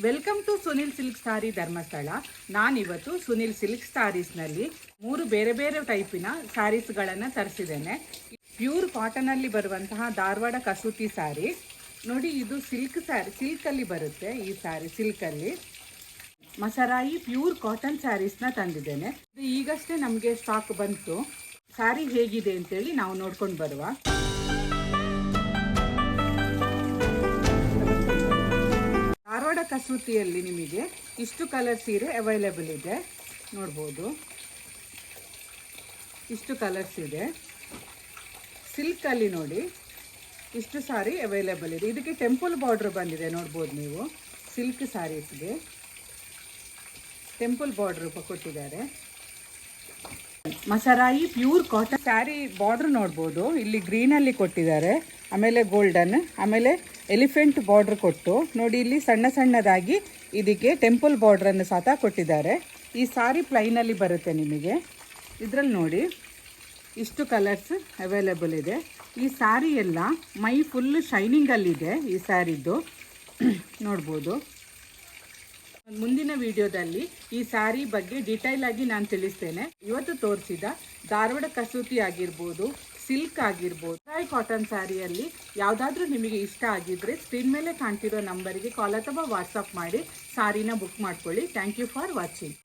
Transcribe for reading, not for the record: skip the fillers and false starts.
Welcome to Sunil silk ಸಾರಿ ಧರ್ಮಸ್ಥಳ. ನಾನಿವತ್ತು Sunil silk ಸಾರೀಸ್ನಲ್ಲಿ 3 ಬೇರೆ ಬೇರೆ ಟೈಪಿನ ಸ್ಯಾರೀಸ್ಗಳನ್ನು ತರಿಸಿದ್ದೇನೆ. ಪ್ಯೂರ್ ಕಾಟನಲ್ಲಿ ಬರುವಂತಹ ಧಾರವಾಡ ಕಸೂತಿ ಸ್ಯಾರಿ ನೋಡಿ. ಇದು ಸಿಲ್ಕ್ ಸ್ಯಾರಿ, ಸಿಲ್ಕಲ್ಲಿ ಬರುತ್ತೆ ಈ ಸ್ಯಾರಿ. ಸಿಲ್ಕಲ್ಲಿ ಮಸರಾಯಿ ಪ್ಯೂರ್ ಕಾಟನ್ ಸ್ಯಾರೀಸ್ನ ತಂದಿದ್ದೇನೆ. ಇದು ಈಗಷ್ಟೇ ನಮಗೆ ಸ್ಟಾಕ್ ಬಂತು. ಸ್ಯಾರಿ ಹೇಗಿದೆ ಅಂತೇಳಿ ನಾವು ನೋಡ್ಕೊಂಡು ಬರುವ. ಧಾರವಾಡ ಕಸೂತಿಯಲ್ಲಿ ನಿಮಗೆ ಇಷ್ಟು ಕಲರ್ ಸೀರೆ ಅವೈಲೇಬಲ್ ಇದೆ, ನೋಡ್ಬೋದು. ಇಷ್ಟು ಕಲರ್ಸ್ ಇದೆ. ಸಿಲ್ಕಲ್ಲಿ ನೋಡಿ ಇಷ್ಟು ಸಾರಿ ಅವೈಲೇಬಲ್ ಇದೆ. ಇದಕ್ಕೆ ಟೆಂಪಲ್ ಬಾರ್ಡ್ರ್ ಬಂದಿದೆ, ನೋಡ್ಬೋದು ನೀವು. ಸಿಲ್ಕ್ ಸ್ಯಾರೀಸ್ಗೆ ಟೆಂಪಲ್ ಬಾರ್ಡ್ರ್ ಕೊಟ್ಟಿದ್ದಾರೆ. ಮಸರಾಯಿ ಪ್ಯೂರ್ ಕಾಟನ್ ಸ್ಯಾರಿ ಬಾರ್ಡ್ರ್ ನೋಡ್ಬೋದು. ಇಲ್ಲಿ ಗ್ರೀನಲ್ಲಿ ಕೊಟ್ಟಿದ್ದಾರೆ, ಆಮೇಲೆ ಗೋಲ್ಡನ್, ಆಮೇಲೆ ಎಲಿಫೆಂಟ್ ಬಾರ್ಡ್ರ್ ಕೊಟ್ಟು ನೋಡಿ. ಇಲ್ಲಿ ಸಣ್ಣ ಸಣ್ಣದಾಗಿ ಇದಕ್ಕೆ ಟೆಂಪಲ್ ಬಾರ್ಡ್ರನ್ನು ಸಹ ಕೊಟ್ಟಿದ್ದಾರೆ. ಈ ಸಾರಿ ಪ್ಲೈನಲ್ಲಿ ಬರುತ್ತೆ ನಿಮಗೆ. ಇದರಲ್ಲಿ ನೋಡಿ ಇಷ್ಟು ಕಲರ್ಸ್ ಅವೈಲೇಬಲ್ ಇದೆ. ಈ ಸ್ಯಾರಿ ಎಲ್ಲ ಮೈ ಫುಲ್ ಶೈನಿಂಗಲ್ಲಿದೆ ಈ ಸ್ಯಾರಿದ್ದು, ನೋಡ್ಬೋದು. ಮುಂದಿನ ವಿಡಿಯೋದಲ್ಲಿ ಈ ಸ್ಯಾರಿ ಬಗ್ಗೆ ಡೀಟೇಲ್ ಆಗಿ ನಾನು ತಿಳಿಸ್ತೇನೆ. ಇವತ್ತು ತೋರಿಸಿದ ಧಾರವಾಡ ಕಸೂತಿ ಆಗಿರ್ಬೋದು, ಸಿಲ್ಕ್ ಆಗಿರ್ಬೋದು, ಕಾಟನ್ ಸ್ಯಾರಿಯಲ್ಲಿ ಯಾವುದಾದ್ರೂ ನಿಮಗೆ ಇಷ್ಟ ಆಗಿದ್ದರೆ ಸ್ಕ್ರೀನ್ ಮೇಲೆ ಕಾಣ್ತಿರೋ ನಂಬರಿಗೆ ಕಾಲ್ ಅಥವಾ ವಾಟ್ಸಪ್ ಮಾಡಿ ಸ್ಯಾರಿನ ಬುಕ್ ಮಾಡ್ಕೊಳ್ಳಿ. Thank you for watching.